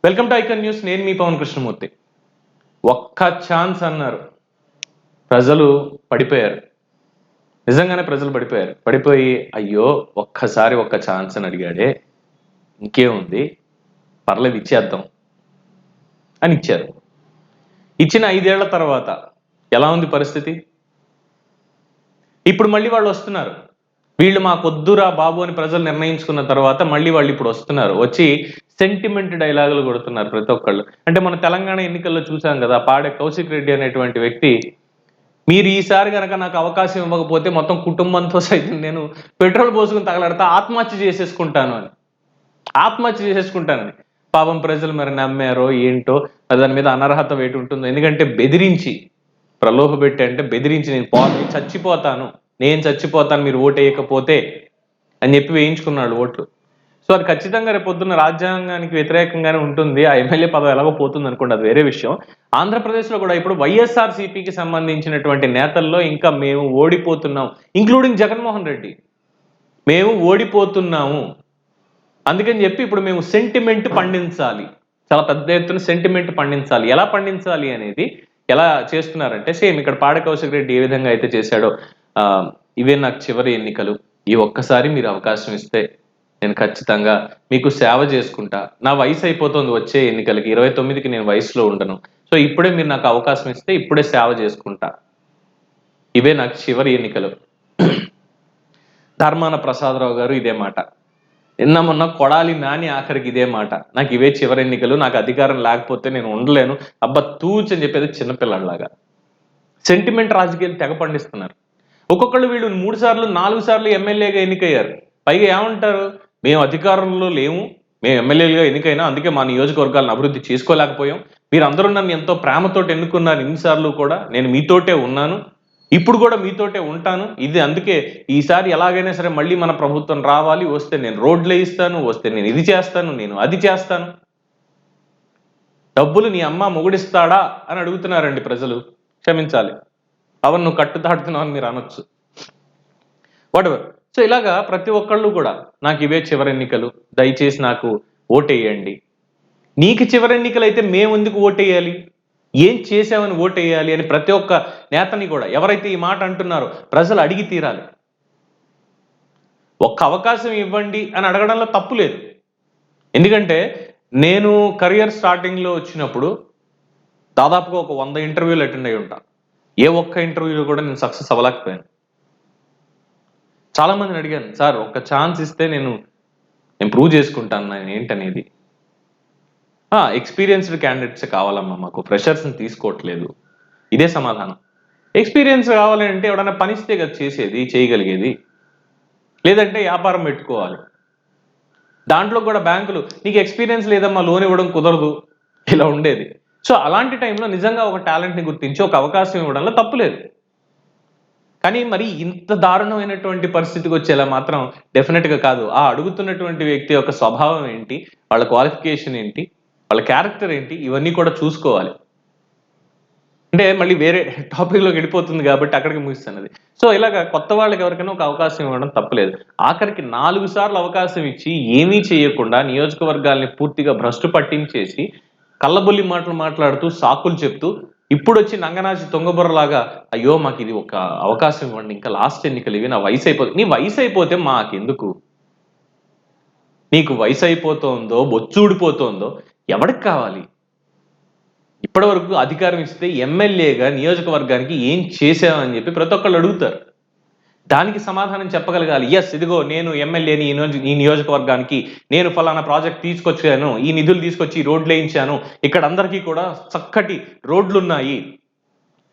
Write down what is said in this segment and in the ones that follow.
Welcome to icon news. నేను మీ పవన్ కృష్ణమూర్తి. ఒక్క chance అన్నారు, ప్రజలు పడిపోయారు. నిజంగానే ప్రజలు పడిపోయి అయ్యో ఒక్కసారి ఒక్క ఛాన్స్ అని అడిగాడే, ఇంకేముంది పర్లేదు ఇచ్చేద్దాం అని ఇచ్చారు. ఇచ్చిన 5 ఏళ్ల తర్వాత ఎలా ఉంది పరిస్థితి? ఇప్పుడు మళ్ళీ వాళ్ళు వస్తున్నారు. వీళ్ళు మాకొద్దురా బాబు అని ప్రజలు నిర్ణయించుకున్న తర్వాత మళ్ళీ వాళ్ళు ఇప్పుడు వస్తున్నారు. వచ్చి సెంటిమెంట్ డైలాగులు కొడుతున్నారు ప్రతి ఒక్కళ్ళు. అంటే మన తెలంగాణ ఎన్నికల్లో చూసాం కదా, పాడే కౌశిక్ రెడ్డి అనేటువంటి వ్యక్తి, మీరు ఈసారి కనుక నాకు అవకాశం ఇవ్వకపోతే మొత్తం కుటుంబంతో సైతం నేను పెట్రోల్ పోసుకుని తగలడతా, ఆత్మహత్య చేసేసుకుంటాను అని. ఆత్మహత్య చేసేసుకుంటానని. పాపం ప్రజలు మరి నమ్మారో ఏంటో, దాని మీద అనర్హత వేటి ఉంటుందో. ఎందుకంటే బెదిరించి, ప్రలోభ పెట్టి, అంటే బెదిరించి నేను చచ్చిపోతాను, మీరు ఓటు వేయకపోతే అని చెప్పి వేయించుకున్నాడు ఓట్లు. సో అది ఖచ్చితంగా రేపు పొద్దున్న రాజ్యాంగానికి వ్యతిరేకంగానే ఉంటుంది. ఆ ఎమ్మెల్యే పదవి ఎలాగో పోతుంది అనుకోండి, అది వేరే విషయం. ఆంధ్రప్రదేశ్లో కూడా ఇప్పుడు వైఎస్ఆర్సీపీకి సంబంధించినటువంటి నేతల్లో ఇంకా మేము ఓడిపోతున్నాం, ఇంక్లూడింగ్ జగన్మోహన్ రెడ్డి, మేము ఓడిపోతున్నాము అందుకని చెప్పి ఇప్పుడు మేము సెంటిమెంట్ పండించాలి, చాలా పెద్ద ఎత్తున సెంటిమెంట్ పండించాలి. ఎలా పండించాలి అనేది ఎలా చేస్తున్నారంటే, సేమ్ ఇక్కడ పాడ కౌశిక్ రెడ్డి ఏ విధంగా అయితే చేశాడో, ఇవే నాకు చివరి ఎన్నికలు, ఈ ఒక్కసారి మీరు అవకాశం ఇస్తే నేను ఖచ్చితంగా మీకు సేవ చేసుకుంటా, నా వయసు అయిపోతుంది వచ్చే ఎన్నికలకి, 29కి నేను వయసులో ఉండను, సో ఇప్పుడే మీరు నాకు అవకాశం ఇస్తే ఇప్పుడే సేవ చేసుకుంటా, ఇవే నాకు చివరి ఎన్నికలు. ధర్మాన ప్రసాదరావు గారు ఇదే మాట, నిన్న మొన్న కొడాలి నాని ఆఖరికి ఇదే మాట, నాకు ఇవే చివరి ఎన్నికలు, నాకు అధికారం లేకపోతే నేను ఉండలేను, అబ్బా తూచ్ అని చెప్పేది చిన్నపిల్లలాగా. సెంటిమెంట్ రాజకీయాలు తెగ పండిస్తున్నారు. ఒక్కొక్కళ్ళు వీళ్ళు 3 సార్లు 4 సార్లు ఎమ్మెల్యేగా ఎన్నికయ్యారు. పైగా ఏమంటారు, మేము అధికారంలో లేము, మేము ఎమ్మెల్యేలుగా ఎన్నికైనా అందుకే మా నియోజకవర్గాలను అభివృద్ధి చేసుకోలేకపోయాం, మీరందరూ నన్ను ఎంతో ప్రేమతోటి ఎన్నుకున్నారు ఇన్నిసార్లు కూడా, నేను మీతోటే ఉన్నాను, ఇప్పుడు కూడా మీతోటే ఉంటాను, ఇది అందుకే ఈసారి ఎలాగైనా సరే మళ్ళీ మన ప్రభుత్వం రావాలి, వస్తే నేను రోడ్లు వేయిస్తాను, వస్తే నేను ఇది చేస్తాను, నేను అది చేస్తాను. డబ్బులు నీ అమ్మ మొగుడిస్తాడా అని అడుగుతున్నారండి ప్రజలు. క్షమించాలి, అవన్నీ నువ్వు కట్టుదాడుతున్నావు అని మీరు అనొచ్చు, వాటెవర్. సో ఇలాగా ప్రతి ఒక్కళ్ళు కూడా నాకు ఇవే చివరి ఎన్నికలు, దయచేసి నాకు ఓటేయండి. నీకు చివరి ఎన్నికలు అయితే మేము ఎందుకు ఓటేయాలి, ఏం చేసామని ఓటేయాలి అని ప్రతి ఒక్క నేతని కూడా ఎవరైతే ఈ మాట అంటున్నారో ప్రజలు అడిగి తీరాలి. ఒక్క అవకాశం ఇవ్వండి అని అడగడంలో తప్పు లేదు. ఎందుకంటే నేను కెరియర్ స్టార్టింగ్లో వచ్చినప్పుడు దాదాపుగా ఒక 100 ఇంటర్వ్యూలు అటెండ్ అయి ఉంటా, ఏ ఒక్క ఇంటర్వ్యూలో కూడా నేను సక్సెస్ అవ్వలేకపోయాను. చాలా మందిని అడిగాను, సార్ ఒక్క ఛాన్స్ ఇస్తే నేను ప్రూవ్ చేసుకుంటాను నేను ఏంటనేది. ఎక్స్పీరియన్స్డ్ క్యాండిడేట్స్ కావాలమ్మా, మాకు ఫ్రెషర్స్ని తీసుకోవట్లేదు, ఇదే సమాధానం. ఎక్స్పీరియన్స్ కావాలంటే ఎవడన్నా పనిస్తే కదా చేసేది, చేయగలిగేది, లేదంటే వ్యాపారం పెట్టుకోవాలి. దాంట్లో కూడా బ్యాంకులు నీకు ఎక్స్పీరియన్స్ లేదమ్మా లోన్ ఇవ్వడం కుదరదు, ఇలా ఉండేది. సో అలాంటి టైంలో నిజంగా ఒక టాలెంట్ని గుర్తించి ఒక అవకాశం ఇవ్వడంలో తప్పులేదు. కానీ మరి ఇంత దారుణమైనటువంటి పరిస్థితికి వచ్చేలా మాత్రం డెఫినెట్గా కాదు. ఆ అడుగుతున్నటువంటి వ్యక్తి యొక్క స్వభావం ఏంటి, వాళ్ళ క్వాలిఫికేషన్ ఏంటి, వాళ్ళ క్యారెక్టర్ ఏంటి, ఇవన్నీ కూడా చూసుకోవాలి. అంటే మళ్ళీ వేరే టాపిక్లోకి వెళ్ళిపోతుంది కాబట్టి అక్కడికి ముగిస్తున్నది. సో ఇలాగ కొత్త వాళ్ళకి ఎవరికైనా ఒక అవకాశం ఇవ్వడం తప్పలేదు. ఆఖరికి 4 సార్లు అవకాశం ఇచ్చి ఏమీ చేయకుండా నియోజకవర్గాల్ని పూర్తిగా భ్రష్టు పట్టించేసి కళ్ళబొల్లి మాటలు మాట్లాడుతూ సాకులు చెప్తూ ఇప్పుడు వచ్చి నంగనాచి తొంగబుర్రలాగా అయ్యో మాకు ఇది ఒక అవకాశం ఇవ్వండి, ఇంకా లాస్ట్ ఎన్నికలు ఇవి, నా వయసు అయిపోతుంది. నీ వయసు అయిపోతే మాకెందుకు, నీకు వయసు అయిపోతుందో బొచ్చూడిపోతుందో ఎవరికి కావాలి? ఇప్పటి వరకు అధికారం ఇస్తే ఎమ్మెల్యేగా నియోజకవర్గానికి ఏం చేసామని చెప్పి ప్రతి ఒక్కళ్ళు అడుగుతారు. దానికి సమాధానం చెప్పగలగాలి. ఎస్, ఇదిగో నేను ఎమ్మెల్యేని ఈ నియోజకవర్గానికి నేను ఫలానా ప్రాజెక్ట్ తీసుకొచ్చాను, ఈ నిధులు తీసుకొచ్చి రోడ్లు వేయించాను, ఇక్కడ అందరికీ కూడా చక్కటి రోడ్లు ఉన్నాయి,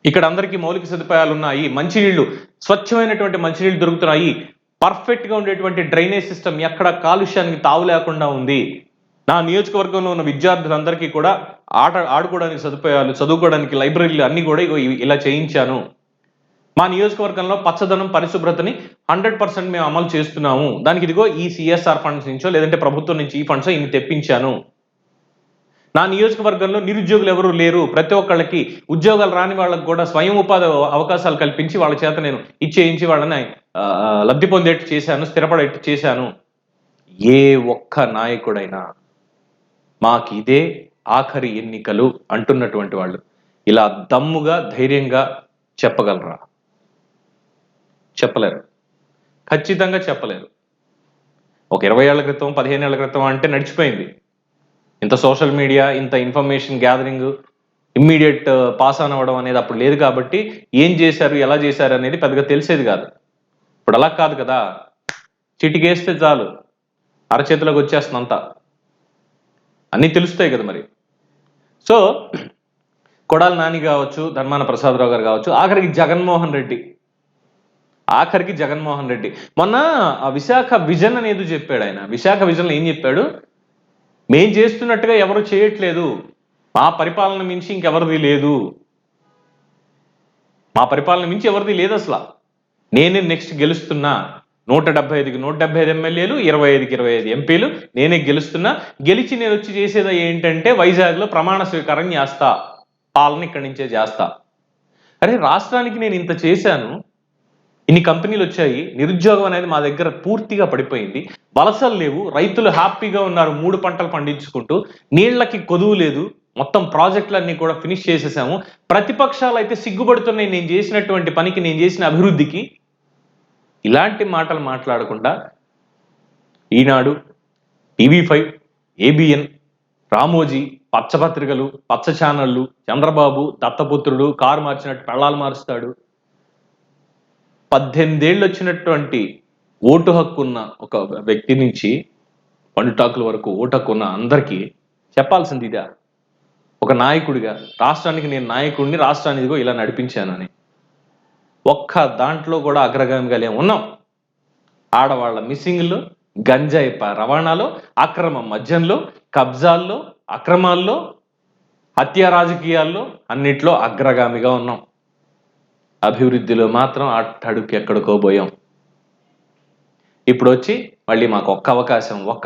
ఇక్కడ అందరికీ మౌలిక సదుపాయాలు ఉన్నాయి, మంచినీళ్లు స్వచ్ఛమైనటువంటి మంచినీళ్లు దొరుకుతున్నాయి, పర్ఫెక్ట్ గా ఉండేటువంటి డ్రైనేజ్ సిస్టమ్, ఎక్కడ కాలుష్యానికి తావు లేకుండా ఉంది, నా నియోజకవర్గంలో ఉన్న విద్యార్థులందరికీ కూడా ఆడుకోవడానికి సదుపాయాలు, చదువుకోవడానికి లైబ్రరీలు అన్ని కూడా ఇలా చేయించాను, మా నియోజకవర్గంలో పచ్చదనం పరిశుభ్రతని 100% మేము అమలు చేస్తున్నాము, దానికి ఇదిగో ఈ సిఎస్ఆర్ ఫండ్స్ నుంచో లేదంటే ప్రభుత్వం నుంచి ఈ ఫండ్స్ ఇన్ని తెప్పించాను, నా నియోజకవర్గంలో నిరుద్యోగులు ఎవరు లేరు, ప్రతి ఒక్కళ్ళకి ఉద్యోగాలు రాని వాళ్ళకి కూడా స్వయం ఉపాధి అవకాశాలు కల్పించి వాళ్ళ చేత నేను ఇచ్చేయించి వాళ్ళని లబ్ధి పొందేట్టు చేశాను, స్థిరపడేట్టు చేశాను. ఏ ఒక్క నాయకుడైనా మాకు ఇదే ఆఖరి ఎన్నికలు అంటున్నటువంటి వాళ్ళు ఇలా దమ్ముగా ధైర్యంగా చెప్పగలరా? చెప్పలేరు, ఖచ్చితంగా చెప్పలేరు. ఒక 20 ఏళ్ల క్రితం 15 ఏళ్ల క్రితం అంటే నడిచిపోయింది. ఇంత సోషల్ మీడియా, ఇంత information gathering, immediate pass on అవ్వడం అనేది అప్పుడు లేదు కాబట్టి ఏం చేశారు, ఎలా చేశారు అనేది పెద్దగా తెలిసేది కాదు. ఇప్పుడు అలా కాదు కదా, చిటికేస్తే చాలు అరచేతిలోకి వచ్చేస్తుంది అంతా, అన్నీ తెలుస్తాయి కదా మరి. సో కొడాలి నాని కావచ్చు, ధర్మాన ప్రసాదరావు గారు కావచ్చు, ఆఖరికి జగన్మోహన్ రెడ్డి మొన్న ఆ విశాఖ విజన్ అనేది చెప్పాడు. ఆయన విశాఖ విజన్లో ఏం చెప్పాడు? మేం చేస్తున్నట్టుగా ఎవరు చేయట్లేదు, మా పరిపాలన మించి ఇంకెవరిది లేదు, మా పరిపాలన మించి ఎవరిది లేదు అసలు, నేనే నెక్స్ట్ గెలుస్తున్నా, 175కి 175 ఎమ్మెల్యేలు, 25కి 25 ఎంపీలు, నేనే గెలుస్తున్నా, గెలిచి నేను వచ్చి చేసేది ఏంటంటే వైజాగ్లో ప్రమాణ స్వీకారం చేస్తా, పాలన ఇక్కడి నుంచే చేస్తా. అరే రాష్ట్రానికి నేను ఇంత చేశాను, ఇన్ని కంపెనీలు వచ్చాయి, నిరుద్యోగం అనేది మా దగ్గర పూర్తిగా పడిపోయింది, వలసలు లేవు, రైతులు హ్యాపీగా ఉన్నారు 3 పంటలు పండించుకుంటూ, నీళ్లకి కొదువు లేదు, మొత్తం ప్రాజెక్టులన్నీ కూడా ఫినిష్ చేసేసాము. ప్రతిపక్షాలు అయితే సిగ్గుపడుతున్నాయి నేను చేసినటువంటి పనికి, నేను చేసిన అభివృద్ధికి. ఇలాంటి మాటలు మాట్లాడకుండా ఈనాడు, టీవీ5, ఏబిఎన్, రామోజీ, పచ్చపత్రికలు, పచ్చ ఛానళ్ళు, చంద్రబాబు దత్తపుత్రుడు, కారు మార్చినట్టు పెళ్ళాలు మారుస్తాడు, 18 ఏళ్ళు వచ్చినటువంటి ఓటు హక్కు ఉన్న ఒక వ్యక్తి నుంచి పండుటాకుల వరకు ఓటు హక్కు ఉన్న అందరికీ చెప్పాల్సింది ఇదా? ఒక నాయకుడిగా రాష్ట్రానికి నేను నాయకుడిని, రాష్ట్రాన్ని ఇదిగో ఇలా నడిపించాను అని. ఒక్క దాంట్లో కూడా అగ్రగామిగా ఉన్నాం. ఆడవాళ్ల మిస్సింగ్లో, గంజాయి రవాణాలో, అక్రమ మద్యంలో, కబ్జాల్లో, అక్రమాల్లో, హత్య రాజకీయాల్లో అన్నిట్లో అగ్రగామిగా ఉన్నాం. అభివృద్ధిలో మాత్రం అట్టడుగు ఎక్కడికో పోయాం. ఇప్పుడు వచ్చి మళ్ళీ మాకు ఒక్క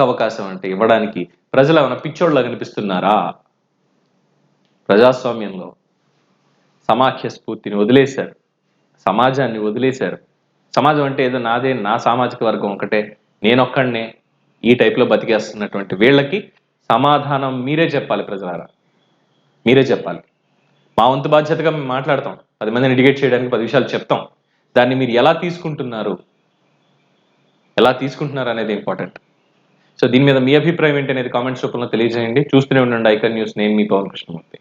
అవకాశం అంటే ఇవ్వడానికి ప్రజలు ఏమైనా పిచ్చోళ్ళ కనిపిస్తున్నారా? ప్రజాస్వామ్యంలో సమాఖ్య స్ఫూర్తిని వదిలేశారు, సమాజాన్ని వదిలేశారు. సమాజం అంటే ఏదో నాదే, నా సామాజిక వర్గం ఒకటే, నేనొక్కడనే, ఈ టైప్లో బతికేస్తున్నటువంటి వీళ్ళకి సమాధానం మీరే చెప్పాలి. ప్రజలారా మీరే చెప్పాలి. మా వంతు బాధ్యతగా మేము మాట్లాడతాం, 10 మందిని ఎడ్యుకేట్ చేయడానికి 10 విషయాలు చెప్తాం. దాన్ని మీరు ఎలా తీసుకుంటున్నారు అనేది ఇంపార్టెంట్. సో దీని మీద మీ అభిప్రాయం ఏంటి అనేది కామెంట్స్ రూపంలో తెలియజేయండి. చూస్తూనే ఉండండి ఐకాన్ న్యూస్. నేను మీ పవన్ కృష్ణమూర్తి.